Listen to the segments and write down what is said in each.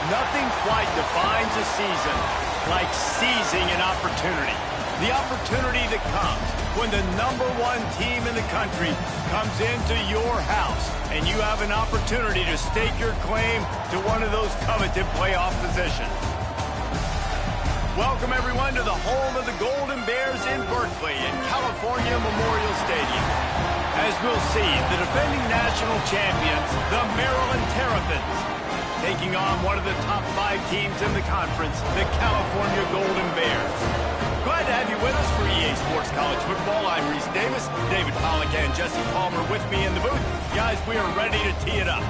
Nothing quite defines a season like seizing an opportunity. The opportunity that comes when the #1 team in the country comes into your house and you have an opportunity to stake your claim to one of those coveted playoff positions. Welcome, everyone, to the home of the Golden Bears in Berkeley in California Memorial Stadium. As we'll see, the defending national champions, the Maryland Terrapins, taking on one of the top 5 teams in the conference, the California Golden Bears. Glad to have you with us for EA Sports College Football. I'm Reese Davis, David Pollock and Jesse Palmer with me in the booth. Guys, we are ready to tee it up.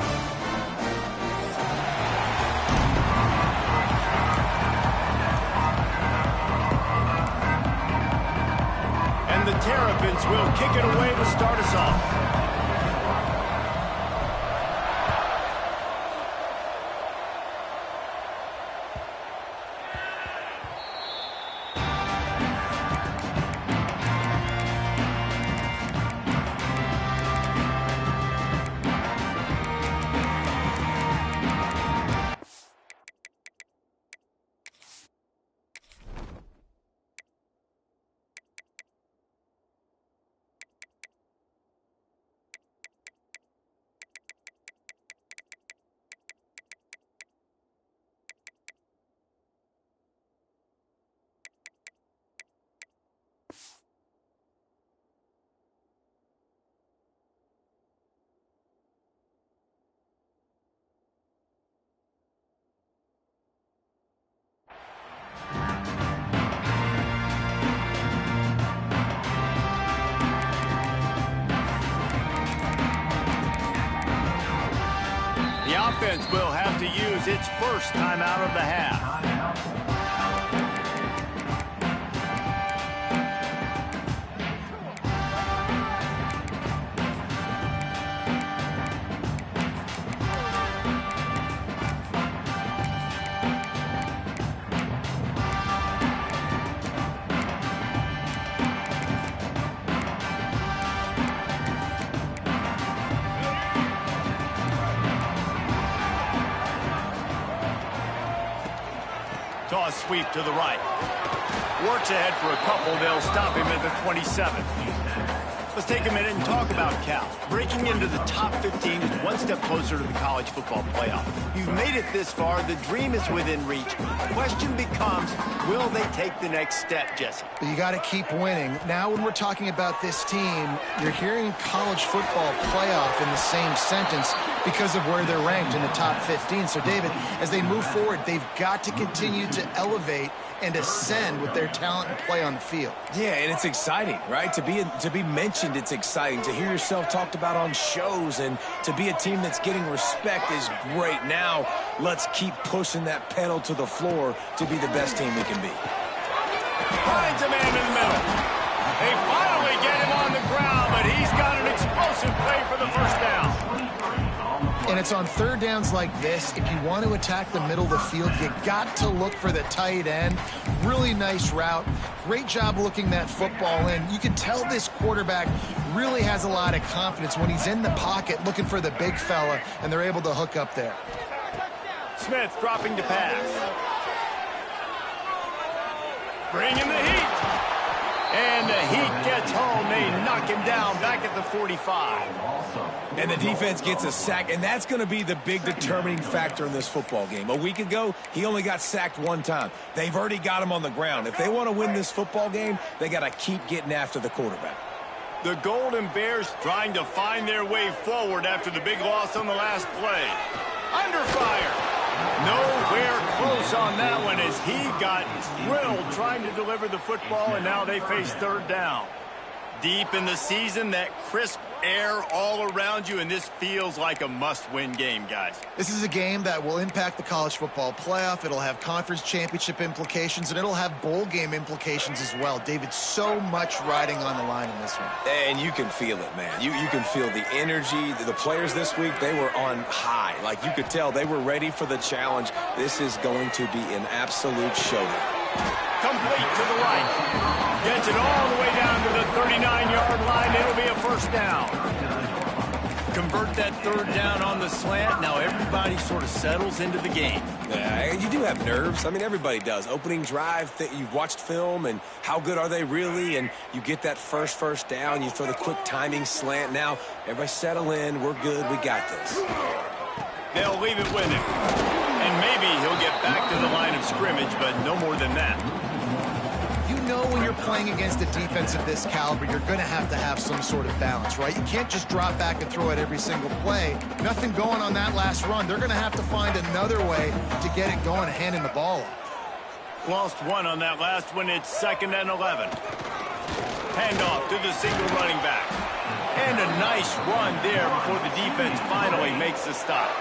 And the Terrapins will kick it away to start us off. The offense will have to use its first timeout of the half. Toss sweep to the right. Works ahead for a couple. They'll stop him at the 27. Let's take a minute and talk about Cal. Breaking into the top 15 is one step closer to the college football playoff. You've made it this far. The dream is within reach. The question becomes, will they take the next step, Jesse? But you got to keep winning. Now when we're talking about this team, you're hearing college football playoff in the same sentence because of where they're ranked in the top 15. So, David, as they move forward, they've got to continue to elevate and ascend with their talent and play on the field. Yeah, and it's exciting, right? To be mentioned, it's exciting. To hear yourself talked about on shows and to be a team that's getting respect is great. Now, let's keep pushing that pedal to the floor to be the best team we can be. Finds a man in the middle. They finally get him on the ground, but he's got an explosive play for the first down. And it's on third downs like this. If you want to attack the middle of the field, you got to look for the tight end. Really nice route. Great job looking that football in. You can tell this quarterback really has a lot of confidence when he's in the pocket looking for the big fella, and they're able to hook up there. Smith dropping to pass. Bringing the heat. And the heat gets home. They knock him down back at the 45. And the defense gets a sack, and that's going to be the big determining factor in this football game. A week ago, he only got sacked one time. They've already got him on the ground. If they want to win this football game, they got to keep getting after the quarterback. The Golden Bears trying to find their way forward after the big loss on the last play. Under fire. Nowhere close on that one as he got drilled trying to deliver the football, and now they face third down. Deep in the season, that crisp air all around you, and this feels like a must-win game, guys. This is a game that will impact the college football playoff. It'll have conference championship implications, and it'll have bowl game implications as well. David, so much riding on the line in this one. And you can feel it, man. You can feel the energy. The players this week, they were on high. Like, you could tell they were ready for the challenge. This is going to be an absolute showdown. Complete to the right. Gets it all the way down to the 39-yard line. It'll be a first down. Convert that third down on the slant. Now everybody sort of settles into the game. Yeah, you do have nerves. I mean, everybody does. Opening drive, you've watched film, and how good are they really? And you get that first down. You throw the quick timing slant. Now, everybody settle in. We're good. We got this. They'll leave it with him. And maybe he'll get back to the line of scrimmage, but no more than that. You know when you're playing against a defense of this caliber, you're going to have some sort of balance, right? You can't just drop back and throw it every single play. Nothing going on that last run. They're going to have to find another way to get it going, handing the ball off. Lost one on that last one. It's 2nd and 11. Handoff to the single running back. And a nice run there before the defense finally makes the stop.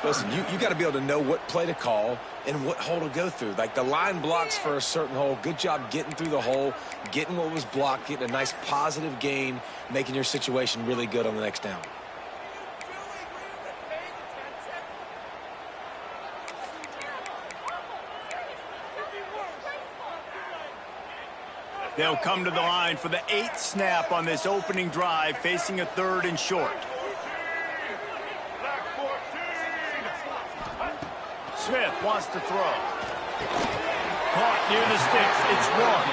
Listen, you got to be able to know what play to call and what hole to go through. Like, the line blocks for a certain hole. Good job getting through the hole, getting what was blocked, getting a nice positive gain, making your situation really good on the next down. They'll come to the line for the 8th snap on this opening drive, facing a 3rd and short. Smith wants to throw. Caught near the sticks. It's wrong.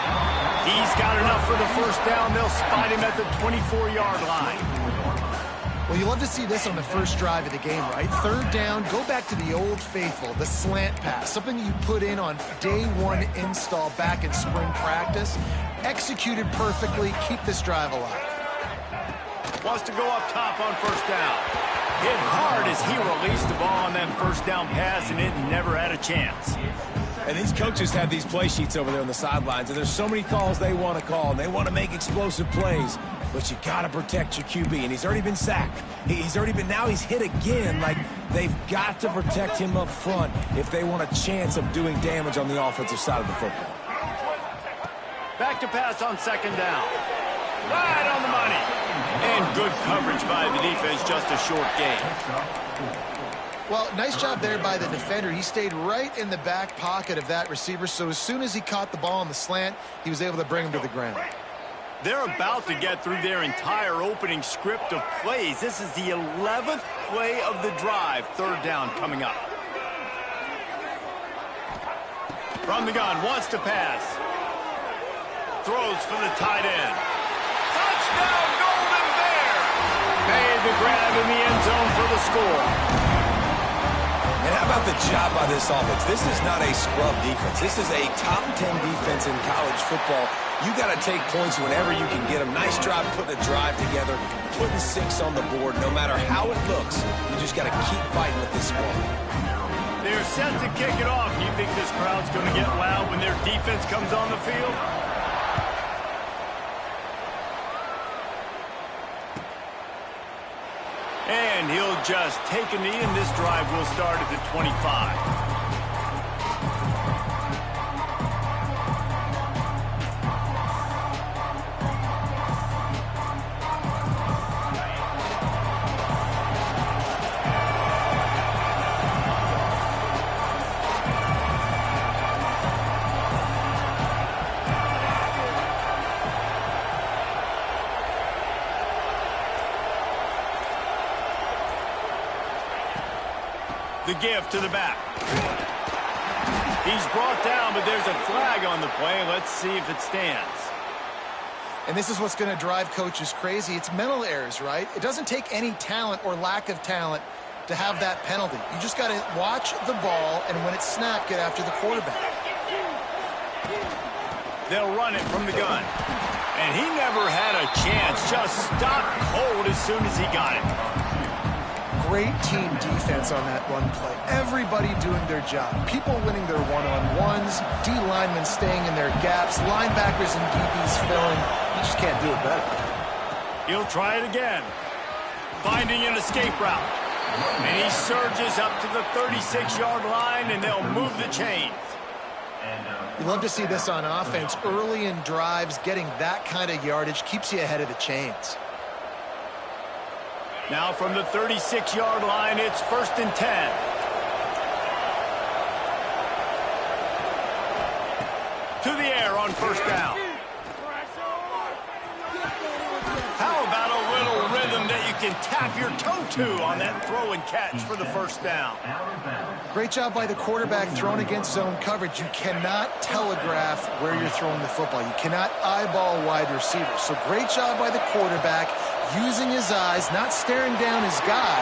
He's got enough for the first down. They'll spot him at the 24-yard line. Well, you love to see this on the first drive of the game, right? 3rd down, go back to the old faithful, the slant pass, something you put in on day 1 install back in spring practice. Executed perfectly. Keep this drive alive. Wants to go up top on first down. Hit hard as he released the ball on that first down pass, and it never had a chance. And these coaches have these play sheets over there on the sidelines, and there's so many calls they want to call, and they want to make explosive plays. but you got to protect your QB, and he's already been sacked. Now he's hit again. Like, they've got to protect him up front if they want a chance of doing damage on the offensive side of the football. Back to pass on second down. Right on the money. And good coverage by the defense, just a short gain. Well, nice job there by the defender. He stayed right in the back pocket of that receiver, so as soon as he caught the ball on the slant, he was able to bring him to the ground. They're about to get through their entire opening script of plays. This is the 11th play of the drive. Third down coming up. From the gun, wants to pass. Throws for the tight end. Touchdown, Golden Bears! Made the grab in the end zone for the score. And how about the job by this offense? This is not a scrub defense. This is a top 10 defense in college football. You got to take points whenever you can get them. Nice job putting a drive together, putting 6 on the board. No matter how it looks, you just got to keep fighting with this squad. They're set to kick it off. Do you think this crowd's going to get loud when their defense comes on the field? And he'll just take a knee, and this drive will start at the 25. The give to the back. He's brought down, but there's a flag on the play. Let's see if it stands. And this is what's going to drive coaches crazy. It's mental errors, right? It doesn't take any talent or lack of talent to have that penalty. You just got to watch the ball, and when it's snapped, get after the quarterback. They'll run it from the gun. And he never had a chance. Just stopped cold as soon as he got it. Great team defense on that run play. Everybody doing their job. People winning their one-on-ones, D linemen staying in their gaps, linebackers and DBs filling. You just can't do it better. He'll try it again. Finding an escape route. And he surges up to the 36-yard line, and they'll move the chains. You love to see this on offense. Early in drives, getting that kind of yardage keeps you ahead of the chains. Now from the 36-yard line, it's 1st and 10. To the air on 1st down. How about a little rhythm that you can tap your toe to on that throw and catch for the 1st down? Great job by the quarterback throwing against zone coverage. You cannot telegraph where you're throwing the football. You cannot eyeball wide receivers. So great job by the quarterback, using his eyes, not staring down his guy,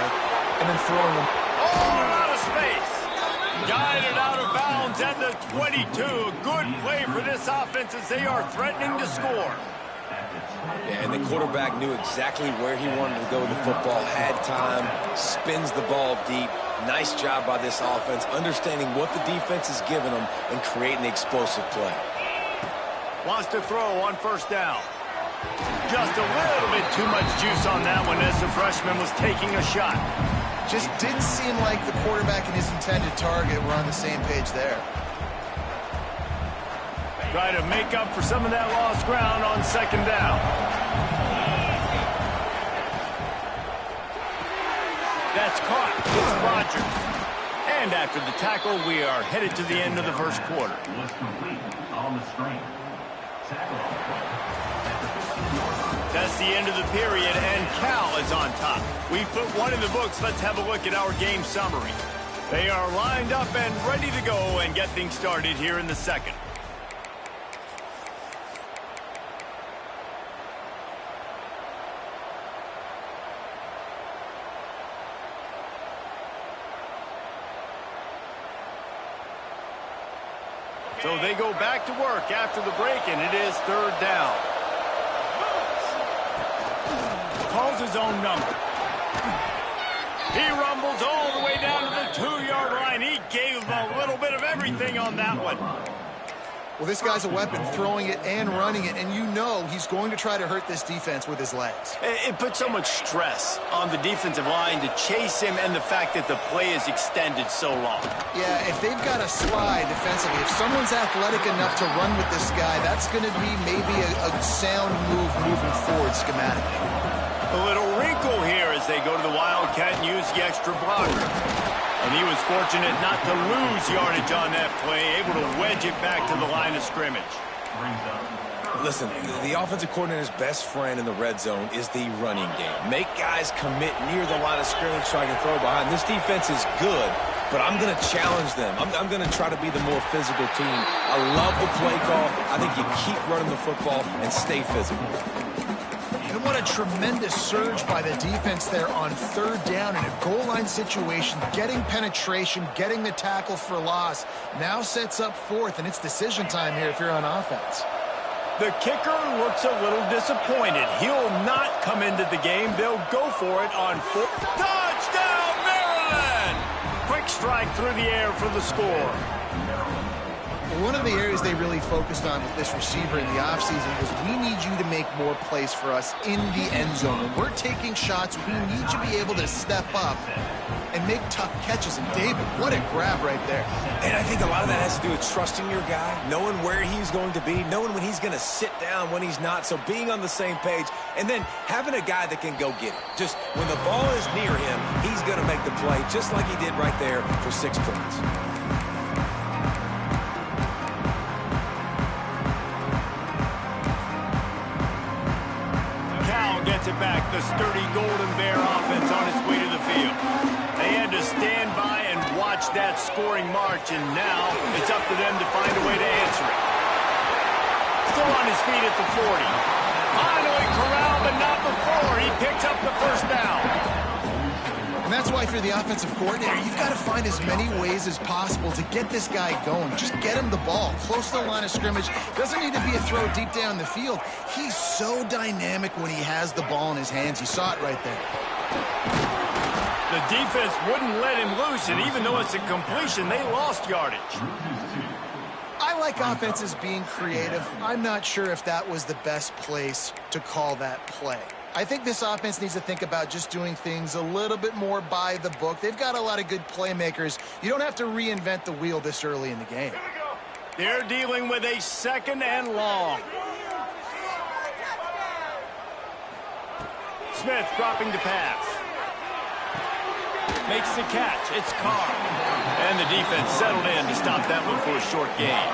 and then throwing him. All out of space. Guided out of bounds at the 22. A good play for this offense as they are threatening to score. Yeah, and the quarterback knew exactly where he wanted to go with the football, had time, spins the ball deep. Nice job by this offense, understanding what the defense is giving them and creating the explosive play. Wants to throw on 1st down. Just a little bit too much juice on that one as the freshman was taking a shot. Just didn't seem like the quarterback and his intended target were on the same page there. Try to make up for some of that lost ground on 2nd down. That's caught. It's Rodgers. And after the tackle, we are headed to the end of the 1st quarter. That's the end of the period, and Cal is on top. We've put one in the books. Let's have a look at our game summary. They are lined up and ready to go and get things started here in the 2nd. So they go back to work after the break, and it is 3rd down. Calls his own number. He rumbles all the way down to the 2-yard line. He gave them a little bit of everything on that one. Well, this guy's a weapon, throwing it and running it, and you know he's going to try to hurt this defense with his legs. It puts so much stress on the defensive line to chase him, and the fact that the play is extended so long. Yeah, if they've got a spy defensively, if someone's athletic enough to run with this guy, that's going to be maybe a sound move moving forward schematically. A little wrinkle here as they go to the Wildcat and use the extra blocker. And he was fortunate not to lose yardage on that play, able to wedge it back to the line of scrimmage. Listen, the offensive coordinator's best friend in the red zone is the running game. Make guys commit near the line of scrimmage so I can throw behind. This defense is good, but I'm going to challenge them. I'm going to try to be the more physical team. I love the play call. I think you keep running the football and stay physical. And what a tremendous surge by the defense there on third down in a goal line situation, getting penetration, getting the tackle for loss. Now sets up fourth, and it's decision time here if you're on offense. The kicker looks a little disappointed. He'll not come into the game. They'll go for it on fourth. Touchdown, Maryland! Quick strike through the air for the score. One of the areas they really focused on with this receiver in the offseason was we need you to make more plays for us in the end zone. When we're taking shots, we need you to be able to step up and make tough catches. And David, what a grab right there. And I think a lot of that has to do with trusting your guy, knowing where he's going to be, knowing when he's going to sit down, when he's not. So being on the same page, and then having a guy that can go get it. Just when the ball is near him, he's going to make the play, just like he did right there for 6 points. Gets it back. The sturdy Golden Bear offense on its way to the field. They had to stand by and watch that scoring march, and now it's up to them to find a way to answer it. Still on his feet at the 40. Finally corralled, but not before. He picks up the first down. And that's why, if you're the offensive coordinator, you've got to find as many ways as possible to get this guy going. Just get him the ball close to the line of scrimmage. Doesn't need to be a throw deep down the field. He's so dynamic when he has the ball in his hands. You saw it right there. The defense wouldn't let him loose, and even though it's a completion, they lost yardage. I like offenses being creative. I'm not sure if that was the best place to call that play. I think this offense needs to think about just doing things a little bit more by the book. They've got a lot of good playmakers. You don't have to reinvent the wheel this early in the game. They're dealing with a 2nd and long. Smith dropping the pass. Makes the catch. It's Carr. And the defense settled in to stop that one for a short gain.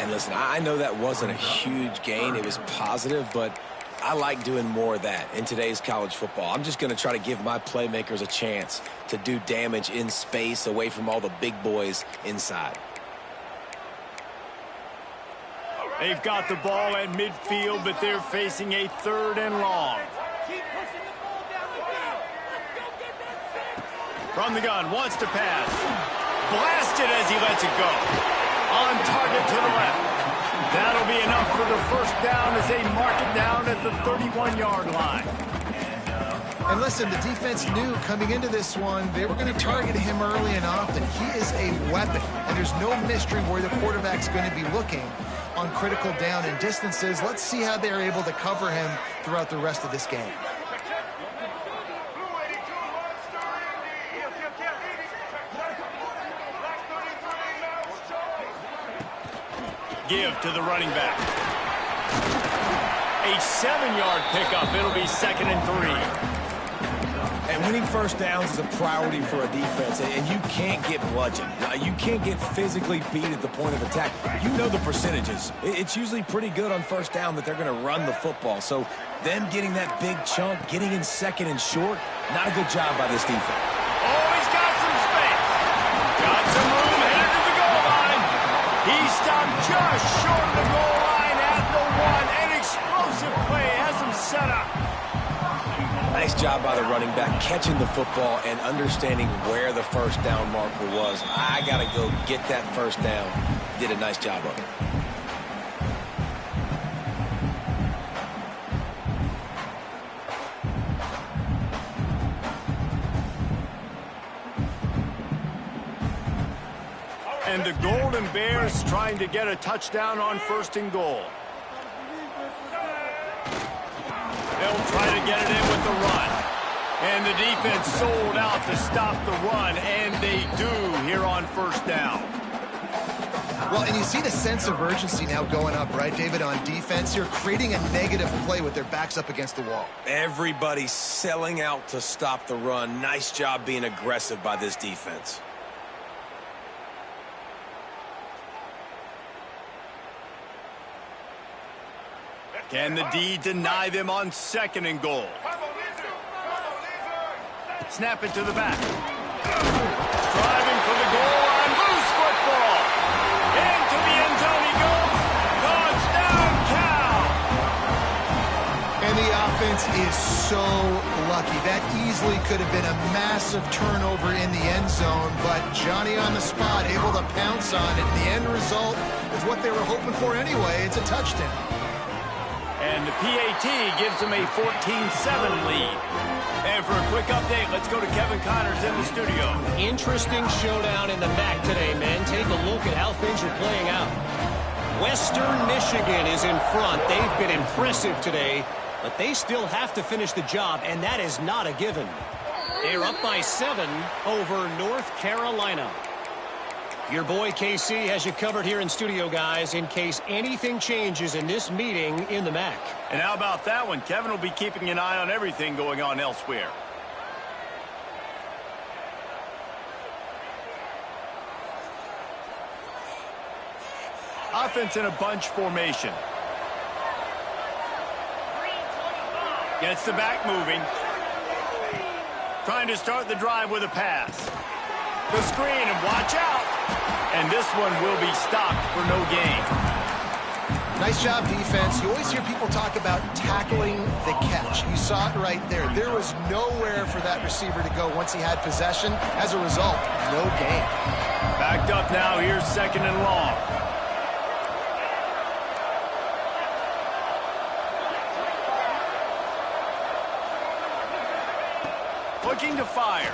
And listen, I know that wasn't a huge gain. It was positive, but I like doing more of that in today's college football. I'm just going to try to give my playmakers a chance to do damage in space away from all the big boys inside. They've got the ball at midfield, but they're facing a 3rd and long. From the gun, wants to pass. Blasted as he lets it go. On target to the left. That'll be enough for the first down as they mark it down at the 31-yard line. And listen, the defense knew coming into this one, they were going to target him early and often. He is a weapon, and there's no mystery where the quarterback's going to be looking on critical down and distances. Let's see how they're able to cover him throughout the rest of this game. Give to the running back. A 7-yard pickup. It'll be 2nd and 3. And winning first downs is a priority for a defense, and you can't get bludgeoned. You can't get physically beat at the point of attack. You know the percentages. It's usually pretty good on first down that they're going to run the football. So them getting that big chunk, getting in 2nd and short, not a good job by this defense. Oh, he's got some space. Got some room, headed to the goal line. He stopped just short of the goal line at the 1. An explosive play has him set up. Nice job by the running back, catching the football and understanding where the first down marker was. I got to go get that first down. Did a nice job of it. And the Golden Bears trying to get a touchdown on 1st and goal. They'll try to get it in with the run. And the defense sold out to stop the run, and they do here on 1st down. Well, and you see the sense of urgency now going up, right, David, on defense. You're creating a negative play with their backs up against the wall. Everybody's selling out to stop the run. Nice job being aggressive by this defense. Can the D deny them on 2nd and goal? Snap it to the back. Driving for the goal line. Loose football. Into the end zone he goes. Touchdown, Cal. And the offense is so lucky. That easily could have been a massive turnover in the end zone, but Johnny on the spot, able to pounce on it. And the end result is what they were hoping for anyway. It's a touchdown. And the PAT gives them a 14-7 lead. And for a quick update, let's go to Kevin Connors in the studio. Interesting showdown in the MAC today, men. Take a look at how things are playing out. Western Michigan is in front. They've been impressive today, but they still have to finish the job, and that is not a given. They're up by 7 over North Carolina. Your boy KC has you covered here in studio, guys, in case anything changes in this meeting in the MAC. And how about that one? Kevin will be keeping an eye on everything going on elsewhere. Offense in a bunch formation. Gets the back moving. Trying to start the drive with a pass. The screen, and watch out. And this one will be stopped for no gain. Nice job, defense. You always hear people talk about tackling the catch. You saw it right there. There was nowhere for that receiver to go once he had possession. As a result, no gain. Backed up now. Here's 2nd and long. Looking to fire.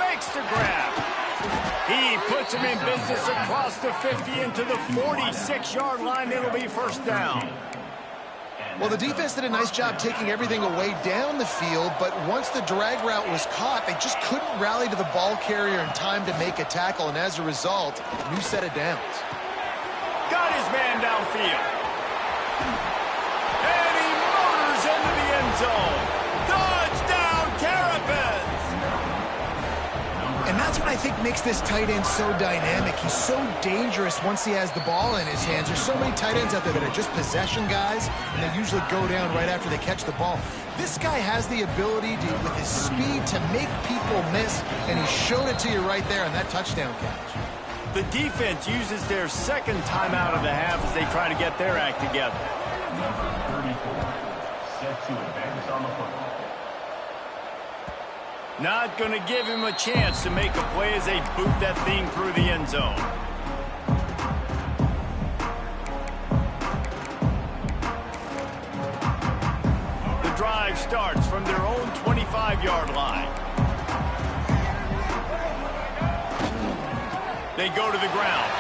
Makes the grab. He puts him in business across the 50 into the 46-yard line. It'll be 1st down. Well, the defense did a nice job taking everything away down the field, but once the drag route was caught, they just couldn't rally to the ball carrier in time to make a tackle, and as a result, new set of downs. Got his man downfield. And he motors into the end zone. Touchdown, Terps! And that's what I think makes this tight end so dynamic. He's so dangerous once he has the ball in his hands. There's so many tight ends out there that are just possession guys, and they usually go down right after they catch the ball. This guy has the ability to, with his speed, to make people miss, and he showed it to you right there on that touchdown catch. The defense uses their 2nd timeout of the half as they try to get their act together. Number 34, set to advance on the football. Not going to give him a chance to make a play as they boot that thing through the end zone. The drive starts from their own 25-yard line. They go to the ground.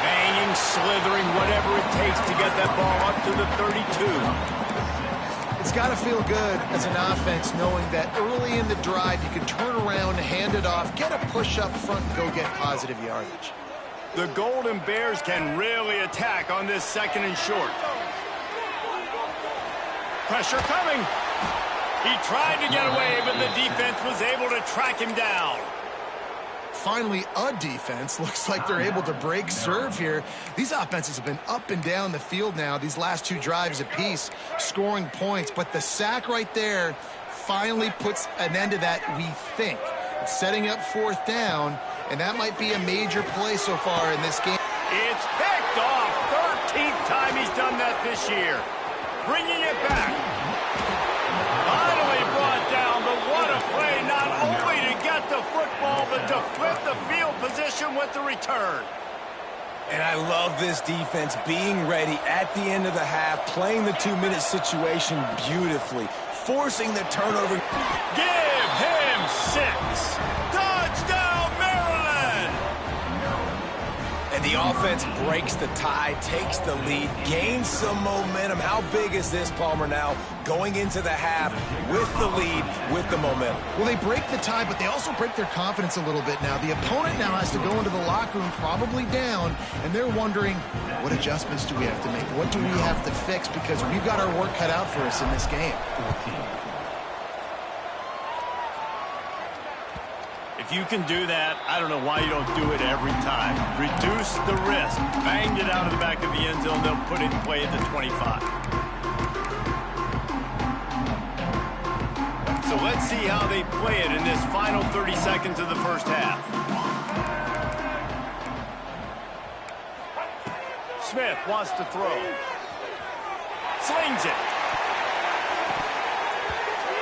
Banging, slithering, whatever it takes to get that ball up to the 32. It's got to feel good as an offense knowing that early in the drive you can turn around, hand it off, get a push up front, and go get positive yardage. The Golden Bears can really attack on this 2nd and short. Pressure coming. He tried to get away, but the defense was able to track him down. Finally, a defense. Looks like they're able to break serve here. These offenses have been up and down the field now, these last 2 drives apiece, scoring points. But the sack right there finally puts an end to that, we think. It's setting up 4th down, and that might be a major play so far in this game. It's picked off. 13th time he's done that this year. Bringing it back. Finally brought down, but what a play, not only to get the football, but to flip the field position with the return. And I love this defense being ready at the end of the half, playing the 2-minute situation beautifully, forcing the turnover. Give him 6. Touchdown, Maryland! And the offense breaks the tie, takes the lead, gains some momentum. How big is this, Palmer, now going into the half with the lead, with the momentum? Well, they break the tie, but they also break their confidence a little bit now. The opponent now has to go into the locker room probably down, and they're wondering, what adjustments do we have to make? What do we have to fix? Because we've got our work cut out for us in this game. If you can do that, I don't know why you don't do it every time. Reduce the risk. Banged it out of the back of the end zone. They'll put it in play at the 25. So let's see how they play it in this final 30 seconds of the first half. Smith wants to throw. Slings it.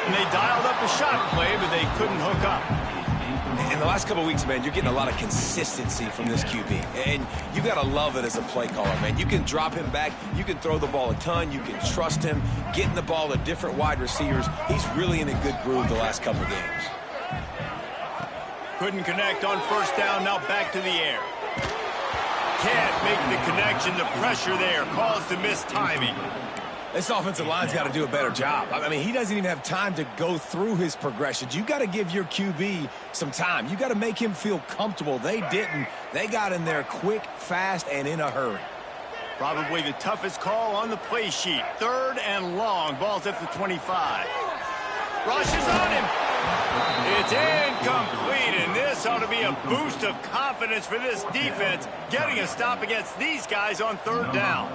And they dialed up a shot play, but they couldn't hook up. In the last couple of weeks, man, you're getting a lot of consistency from this QB. And you got to love it as a play caller, man. You can drop him back. You can throw the ball a ton. You can trust him. Getting the ball to different wide receivers. He's really in a good groove the last couple of games. Couldn't connect on first down. Now back to the air. Can't make the connection. The pressure there caused the missed timing. This offensive line's got to do a better job. I mean, he doesn't even have time to go through his progressions. You got to give your QB some time. You got to make him feel comfortable. They didn't. They got in there quick, fast, and in a hurry. Probably the toughest call on the play sheet. 3rd and long. Ball's at the 25. Rushes on him. It's incomplete, and this ought to be a boost of confidence for this defense, getting a stop against these guys on 3rd down.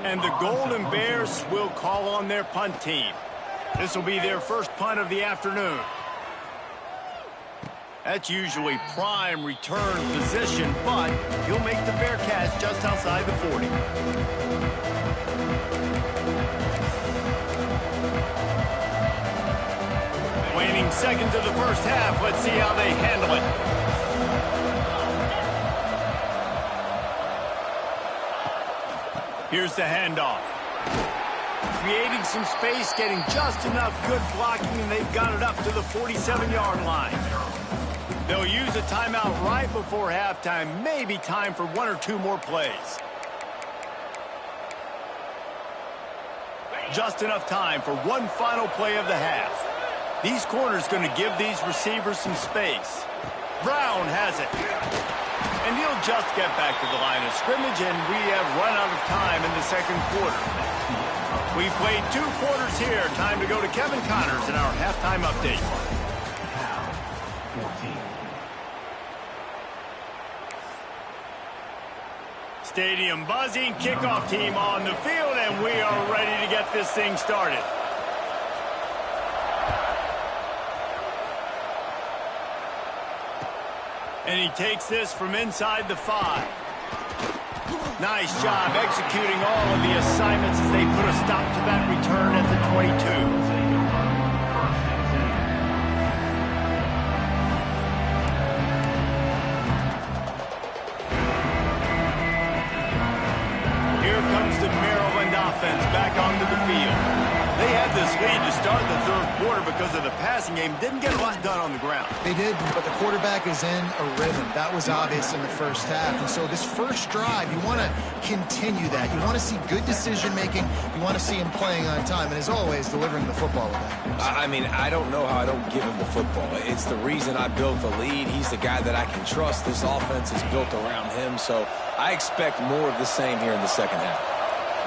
And the Golden Bears will call on their punt team. This will be their first punt of the afternoon. That's usually prime return position, but he'll make the fair catch just outside the 40. Waning seconds of the first half. Let's see how they handle it. Here's the handoff. Creating some space, getting just enough good blocking, and they've got it up to the 47-yard line. They'll use a timeout right before halftime. Maybe time for 1 or 2 more plays. Just enough time for one final play of the half. These corners going to give these receivers some space. Brown has it. And he'll just get back to the line of scrimmage, and we have run out of time in the second quarter. We played 2 quarters here. Time to go to Kevin Connors in our halftime update. Stadium buzzing, kickoff team on the field, and we are ready to get this thing started. And he takes this from inside the 5. Nice job executing all of the assignments as they put a stop to that return at the 22. Offense back onto the field. They had this lead to start the 3rd quarter because of the passing game. Didn't get a lot done on the ground. They did, but the quarterback is in a rhythm. That was obvious in the first half. And so this first drive, you want to continue that. You want to see good decision-making. You want to see him playing on time. And as always, delivering the football with that. I mean, I don't know how I don't give him the football. It's the reason I built the lead. He's the guy that I can trust. This offense is built around him. So I expect more of the same here in the second half.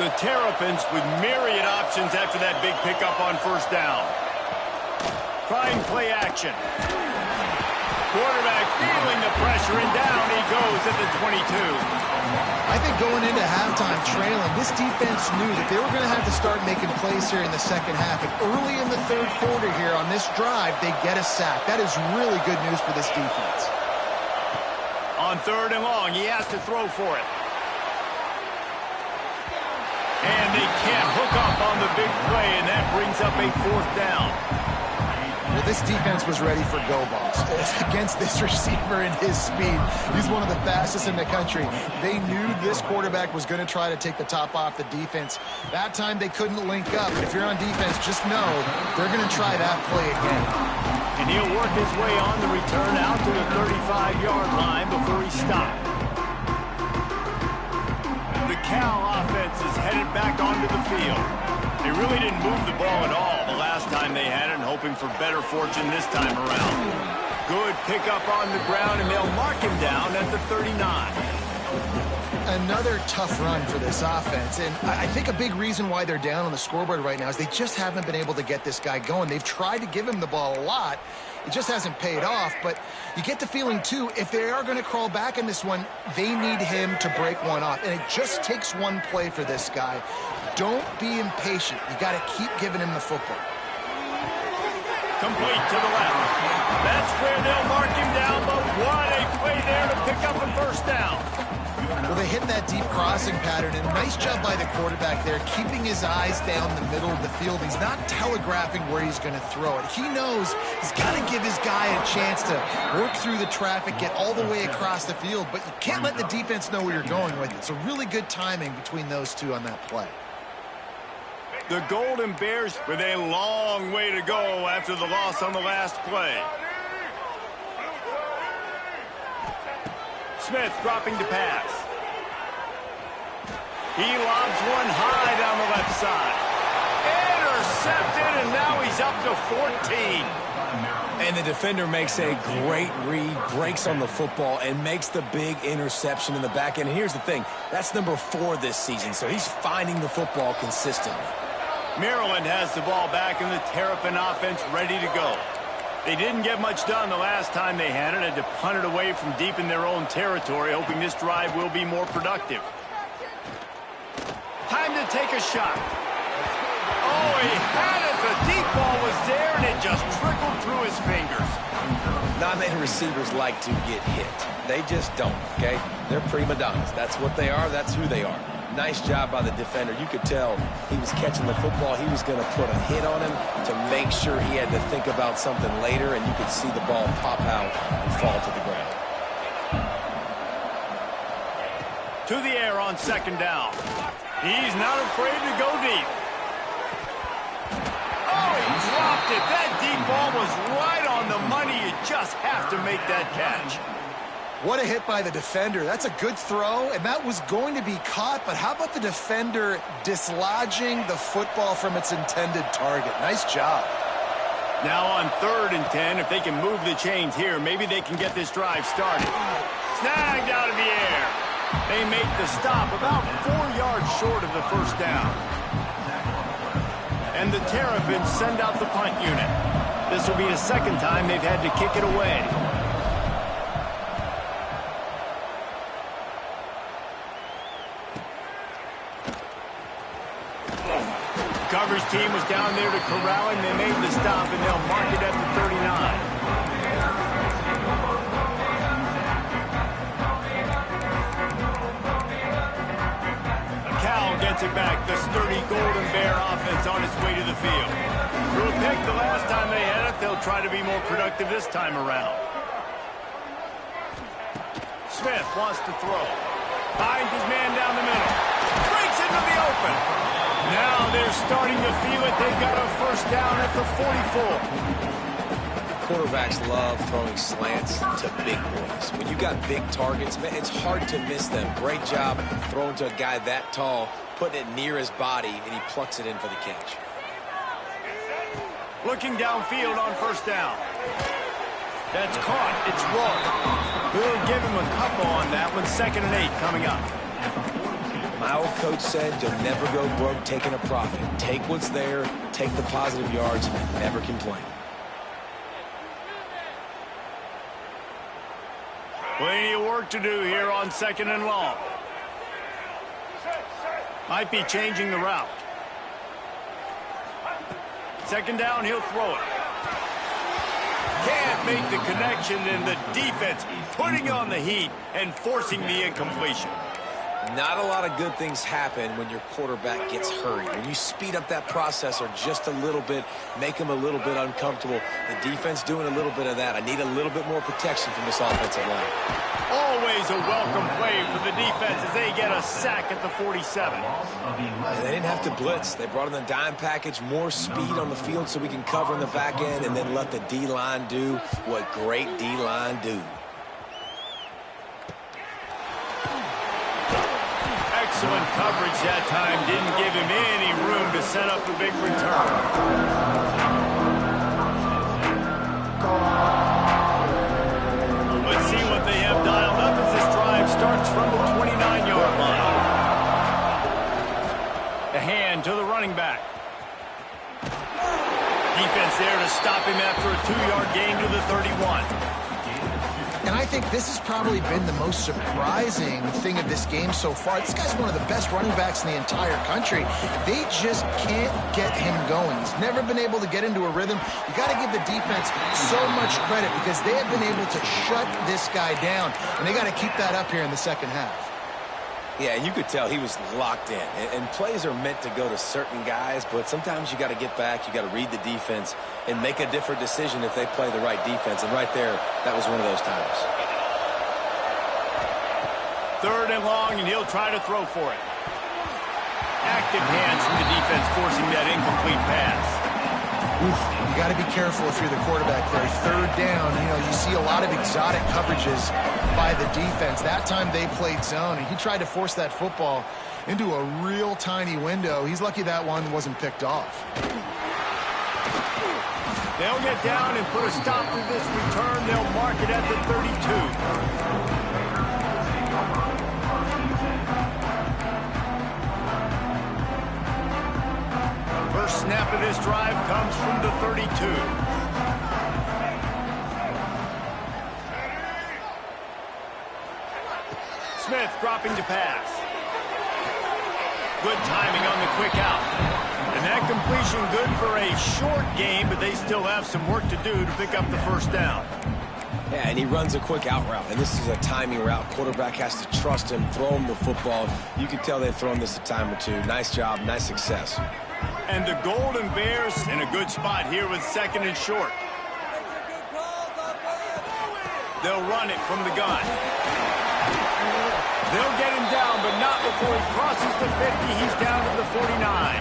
The Terrapins with myriad options after that big pickup on first down. Trying play action. Quarterback feeling the pressure, and down he goes at the 22. I think going into halftime trailing, this defense knew that they were going to have to start making plays here in the second half. And early in the 3rd quarter here on this drive, they get a sack. That is really good news for this defense. On 3rd and long, he has to throw for it. And they can't hook up on the big play, and that brings up a 4th down. Well, this defense was ready for go balls against this receiver and his speed. He's one of the fastest in the country. They knew this quarterback was going to try to take the top off the defense. That time they couldn't link up. But if you're on defense, just know they're going to try that play again. And he'll work his way on the return out to the 35-yard line before he stopped. Cal offense is headed back onto the field. They really didn't move the ball at all the last time they had it, and hoping for better fortune this time around. Good pickup on the ground, and they'll mark him down at the 39. Another tough run for this offense, and I think a big reason why they're down on the scoreboard right now is they just haven't been able to get this guy going. They've tried to give him the ball a lot. It just hasn't paid off, but you get the feeling, too, if they are going to crawl back in this one, they need him to break one off, and it just takes one play for this guy. Don't be impatient. You got to keep giving him the football. Complete to the left. That's where they'll mark him down, but what a play there to pick up a first down. Well, they hit that deep crossing pattern, and nice job by the quarterback there, keeping his eyes down the middle of the field. He's not telegraphing where he's going to throw it. He knows he's got to give his guy a chance to work through the traffic, get all the way across the field, but you can't let the defense know where you're going with it. So really good timing between those two on that play. The Golden Bears with a long way to go after the loss on the last play. Smith dropping to pass. He lobs one high down the left side. Intercepted, and now he's up to 14. And the defender makes a great read, breaks on the football, and makes the big interception in the back end. And here's the thing, that's number 4 this season, so he's finding the football consistently. Maryland has the ball back, and the Terrapin offense ready to go. They didn't get much done the last time they had it. Had to punt it away from deep in their own territory, hoping this drive will be more productive. Time to take a shot. Oh, he had it. The deep ball was there, and it just trickled through his fingers. Not many receivers like to get hit. They just don't, okay? They're prima donnas. That's what they are. That's who they are. Nice job by the defender. You could tell he was catching the football. He was going to put a hit on him to make sure he had to think about something later, and you could see the ball pop out and fall to the ground. To the air on second down. He's not afraid to go deep. Oh, he dropped it. That deep ball was right on the money. You just have to make that catch. What a hit by the defender. That's a good throw, and that was going to be caught, but how about the defender dislodging the football from its intended target? Nice job. Now on 3rd and 10, if they can move the chains here, maybe they can get this drive started. Snagged out of the air. They make the stop about 4 yards short of the first down. And the Terrapins send out the punt unit. This will be the second time they've had to kick it away. Coverage team was down there to corral him. They made the stop, and they'll mark it at the 39. Cal gets it back. The sturdy Golden Bear offense on its way to the field. Threw a pick the last time they had it. They'll try to be more productive this time around. Smith wants to throw. Finds his man down the middle. Breaks into the open. Now they're starting to feel it. They've got a first down at the 44. Quarterbacks love throwing slants to big boys. When you got big targets, man, it's hard to miss them. Great job throwing to a guy that tall, putting it near his body, and he plucks it in for the catch. Looking downfield on first down. That's caught. It's Roy. We'll give him a couple on that one. 2nd and 8 coming up. My old coach said you'll never go broke taking a profit. Take what's there, take the positive yards, and never complain. Plenty of work to do here on 2nd and long. Might be changing the route. 2nd down, he'll throw it. Can't make the connection, and the defense putting on the heat and forcing the incompletion. Not a lot of good things happen when your quarterback gets hurried. When you speed up that processor just a little bit, make him a little bit uncomfortable, the defense doing a little bit of that. I need a little bit more protection from this offensive line. Always a welcome play for the defense as they get a sack at the 47. And they didn't have to blitz. They brought in the dime package, more speed on the field so we can cover in the back end and then let the D-line do what great D-line do. excellent coverage that time. Didn't give him any room to set up a big return. Let's see what they have dialed up as this drive starts from the 29-yard line. The hand to the running back. Defense there to stop him after a 2-yard gain to the 31. And I think this has probably been the most surprising thing of this game so far. This guy's one of the best running backs in the entire country. They just can't get him going. He's never been able to get into a rhythm. You got to give the defense so much credit because they have been able to shut this guy down. And they got to keep that up here in the second half. Yeah, you could tell he was locked in. And plays are meant to go to certain guys, but sometimes you got to get back, you got to read the defense, and make a different decision if they play the right defense. And right there, that was one of those times. 3rd and long, and he'll try to throw for it. Active hands from the defense forcing that incomplete pass. You got to be careful if you're the quarterback there. 3rd down, you see a lot of exotic coverages by the defense. That time they played zone, and he tried to force that football into a real tiny window. He's lucky that one wasn't picked off. They'll get down and put a stop to this return. They'll mark it at the 32. First snap of this drive comes from the 32. Smith dropping to pass. Good timing on the quick out. And that completion good for a short game, but they still have some work to do to pick up the first down. Yeah, and he runs a quick out route, and this is a timing route. Quarterback has to trust him, throw him the football. You can tell they've thrown this a time or two. Nice job, nice success. And the Golden Bears in a good spot here with 2nd and short. They'll run it from the gun. They'll get him down, but not before he crosses the 50. He's down to the 49.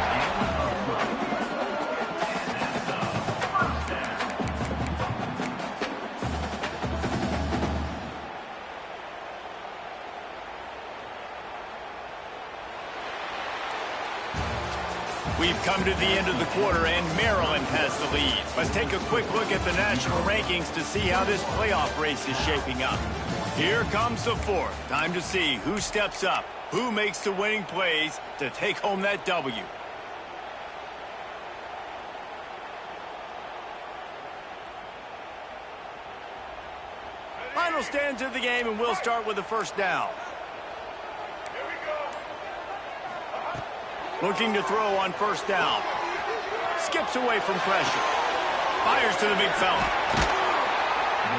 We've come to the end of the quarter, and Maryland has the lead. Let's take a quick look at the national rankings to see how this playoff race is shaping up. Here comes the 4th. Time to see who steps up, who makes the winning plays to take home that W. Final stands of the game, and we'll start with the first down. Looking to throw on first down. Skips away from pressure. Fires to the big fella.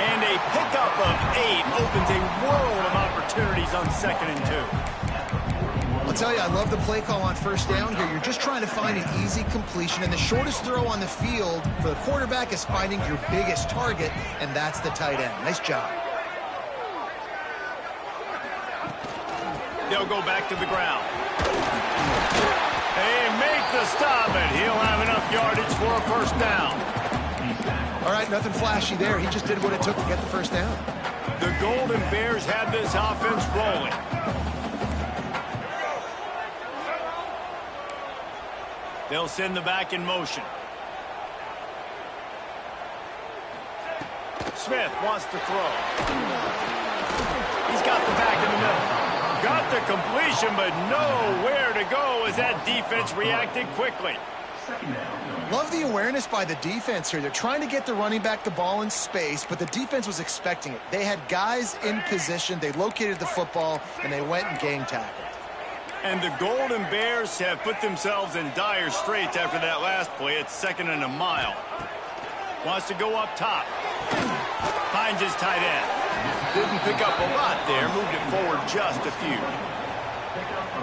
And a pickup of 8 opens a world of opportunities on 2nd and 2. I'll tell you, I love the play call on first down here. You're just trying to find an easy completion, and the shortest throw on the field for the quarterback is finding your biggest target, and that's the tight end. Nice job. They'll go back to the ground. They make the stop, and he'll have enough yardage for a first down. All right, nothing flashy there. He just did what it took to get the first down. The Golden Bears have this offense rolling. They'll send the back in motion. Smith wants to throw. He's got the back in the middle. Got the completion, but nowhere to go as that defense reacted quickly. Love the awareness by the defense here. They're trying to get the running back the ball in space, but the defense was expecting it. They had guys in position. They located the football, and they went and gang tackled. And the Golden Bears have put themselves in dire straits after that last play. It's 2nd and a mile. Wants to go up top. Finds his tight end. Didn't pick up a lot there. Moved it forward just a few.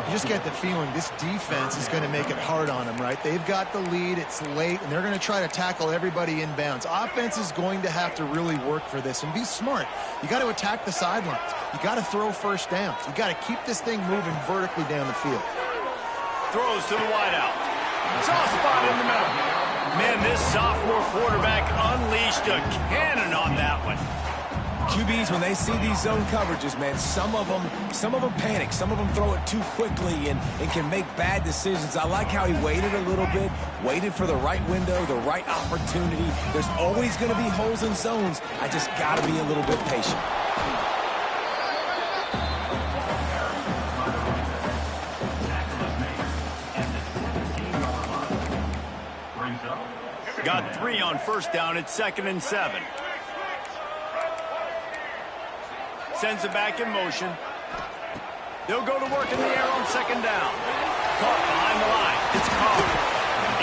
You just get the feeling this defense is going to make it hard on them, right? They've got the lead. It's late, and they're going to try to tackle everybody inbounds. Offense is going to have to really work for this and be smart. You got to attack the sidelines. You got to throw first downs. You got to keep this thing moving vertically down the field. Throws to the wideout. Soft spot in the middle. Man, this sophomore quarterback unleashed a cannon on that one. QBs, when they see these zone coverages, man, some of them panic. Some of them throw it too quickly and can make bad decisions. I like how he waited a little bit, waited for the right window, the right opportunity. There's always going to be holes in zones. I just got to be a little bit patient. Got 3 on first down at 2nd and 7. Sends it back in motion. They'll go to work in the air on 2nd down. Caught behind the line. It's caught.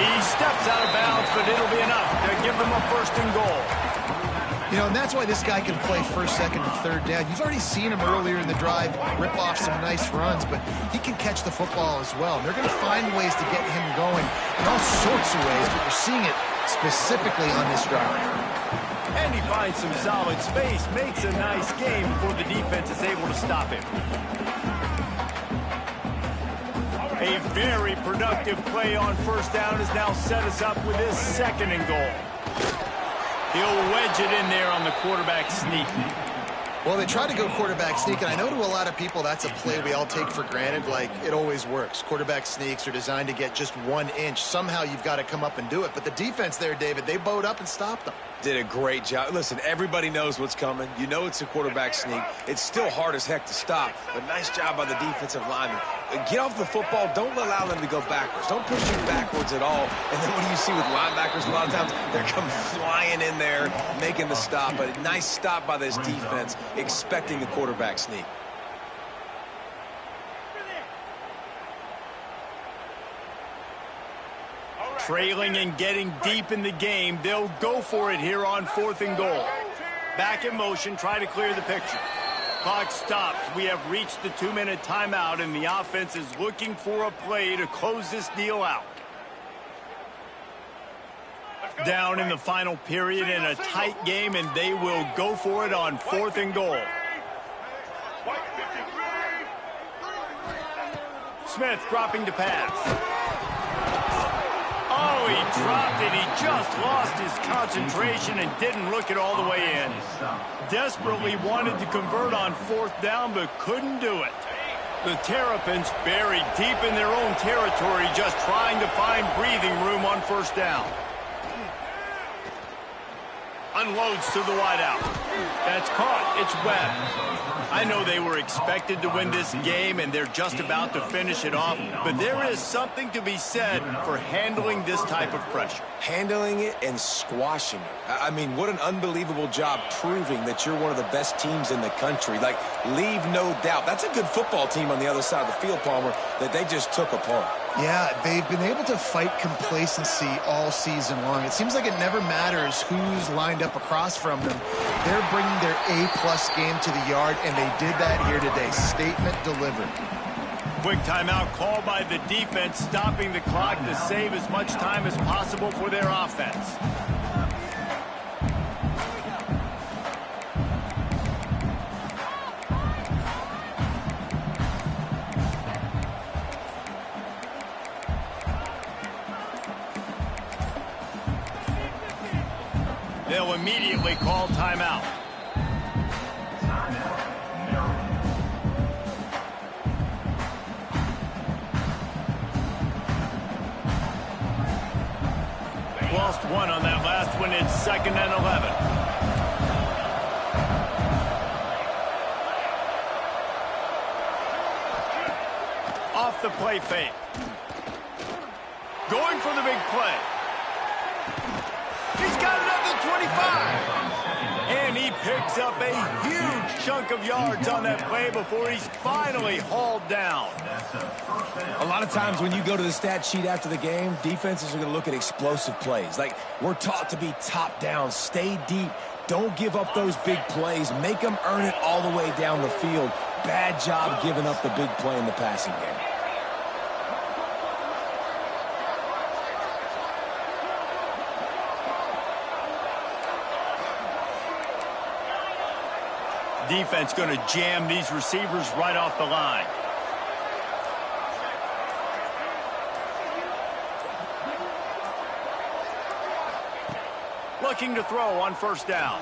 He steps out of bounds, but it'll be enough to give them a 1st and goal. You know, and that's why this guy can play 1st, 2nd, and 3rd down. You've already seen him earlier in the drive rip off some nice runs, but he can catch the football as well. And they're going to find ways to get him going in all sorts of ways, but we're seeing it specifically on this drive. And he finds some solid space, makes a nice game before the defense is able to stop him. A very productive play on 1st down has now set us up with his 2nd and goal. He'll wedge it in there on the quarterback sneak. Well, they try to go quarterback sneak, and I know to a lot of people that's a play we all take for granted, like it always works. Quarterback sneaks are designed to get just 1 inch. Somehow you've got to come up and do it. But the defense there, David, they bowed up and stopped them. Did a great job. Listen, everybody knows what's coming. You know it's a quarterback sneak. It's still hard as heck to stop, but nice job by the defensive lineman. Get off the football. Don't allow them to go backwards. Don't push you backwards at all. And then what do you see with linebackers a lot of times? They're come flying in there, making the stop. But a nice stop by this defense, expecting the quarterback sneak. Trailing and getting deep in the game, they'll go for it here on 4th and goal. Back in motion, try to clear the picture. Clock stops. We have reached the 2-minute timeout, and the offense is looking for a play to close this deal out. Down in the final period in a tight game, and they will go for it on 4th and goal. Smith dropping to pass. Oh, he dropped it. He just lost his concentration and didn't look it all the way in. Desperately wanted to convert on 4th down, but couldn't do it. The Terrapins buried deep in their own territory, just trying to find breathing room on 1st down. Unloads to the wideout. That's caught. It's Webb. I know they were expected to win this game, and they're just about to finish it off, but there is something to be said for handling this type of pressure. Handling it and squashing it. I mean, what an unbelievable job proving that you're one of the best teams in the country. Like, leave no doubt. That's a good football team on the other side of the field, Palmer, that they just took apart. Yeah, they've been able to fight complacency all season long. It seems like it never matters who's lined up across from them. They're bringing their A-plus game to the yard, and they did that here today. Statement delivered. Quick timeout called by the defense, stopping the clock to save as much time as possible for their offense. They'll immediately call timeout. Lost 1 on that last one. It's 2nd and 11. Off the play fake. Going for the big play. He's got it up to 25. And he picks up a huge chunk of yards on that play before he's finally hauled down. A lot of times when you go to the stat sheet after the game, defenses are going to look at explosive plays. Like, we're taught to be top down, stay deep, don't give up those big plays, make them earn it all the way down the field. Bad job giving up the big play in the passing game. Defense going to jam these receivers right off the line. Looking to throw on 1st down.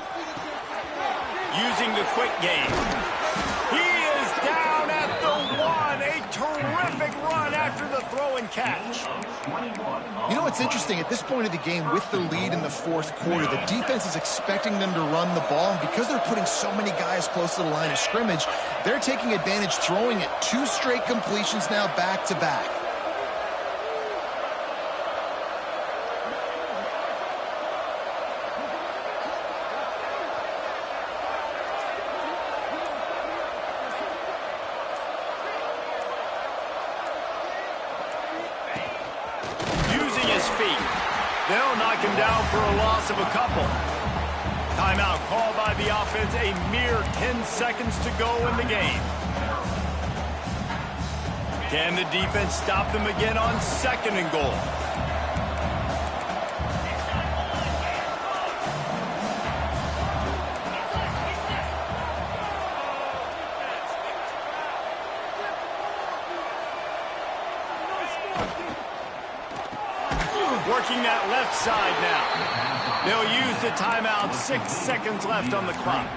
using the quick game. He is down at the 1. A terrific run after the throw and catch. You know what's interesting? At this point of the game, with the lead in the fourth quarter, the defense is expecting them to run the ball. And because they're putting so many guys close to the line of scrimmage, they're taking advantage, throwing it 2 straight completions now back to back. They'll knock him down for a loss of a couple. Timeout called by the offense, a mere 10 seconds to go in the game. Can the defense stop them again on 2nd and goal? Working that left side now. They'll use the timeout. 6 seconds left on the clock.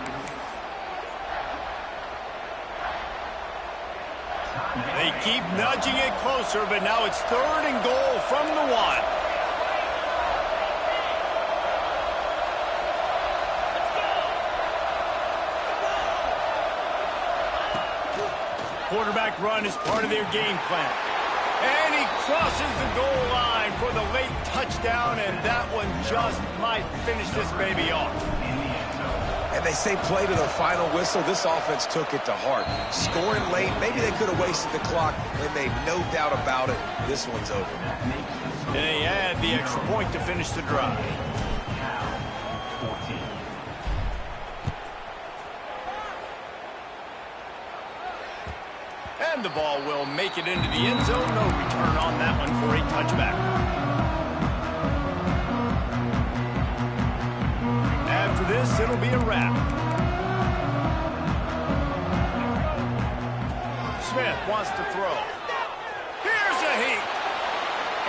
They keep nudging it closer, but now it's 3rd and goal from the 1. Quarterback run is part of their game plan. And he crosses the goal line for the late touchdown, and that one just might finish this baby off. And they say play to the final whistle. This offense took it to heart. Scoring late, maybe they could have wasted the clock. They made no doubt about it. This one's over. They add the extra point to finish the drive. And the ball will make it into the end zone. No return on that one for a touchback. After this, it'll be a wrap. Smith wants to throw. Here's a heat.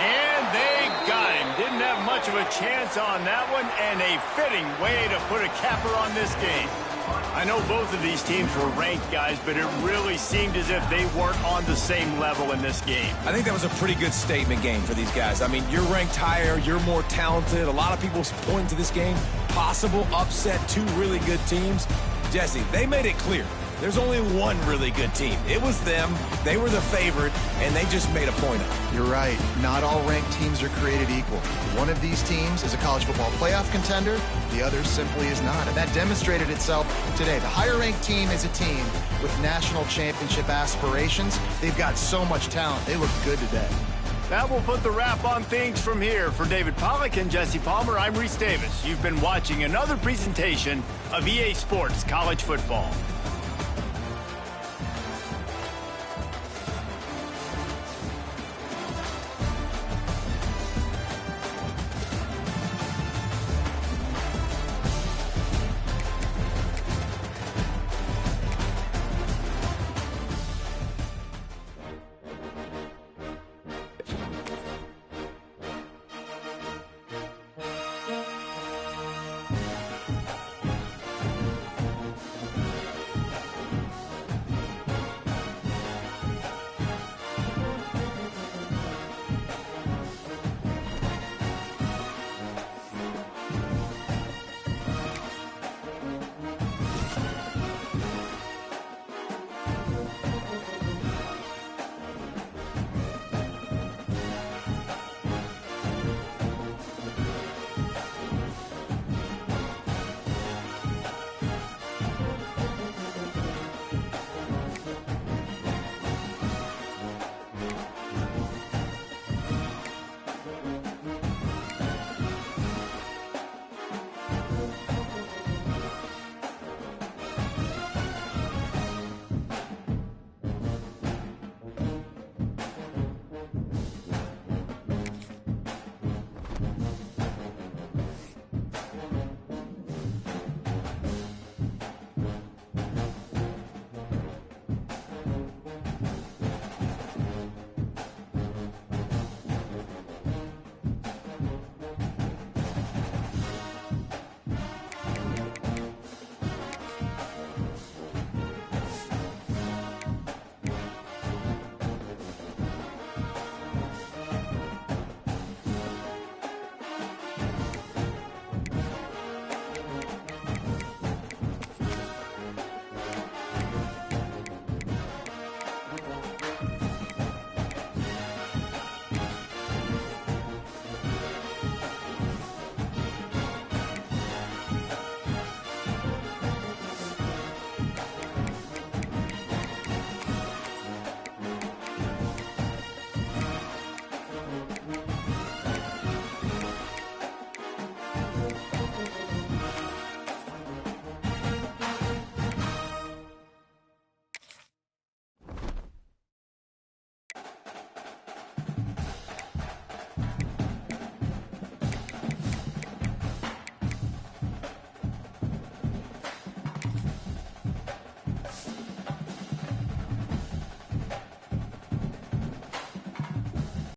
And they got him. Didn't have much of a chance on that one, and a fitting way to put a capper on this game. I know both of these teams were ranked, guys, but it really seemed as if they weren't on the same level in this game. I think that was a pretty good statement game for these guys. I mean, you're ranked higher, you're more talented. A lot of people point to this game. Possible upset, 2 really good teams. Jesse, they made it clear. There's only one really good team. It was them. They were the favorite, and they just made a point of it. You're right. Not all ranked teams are created equal. One of these teams is a college football playoff contender. The other simply is not. And that demonstrated itself today. The higher-ranked team is a team with national championship aspirations. They've got so much talent. They look good today. That will put the wrap on things from here. For David Pollack and Jesse Palmer, I'm Reese Davis. You've been watching another presentation of EA Sports College Football.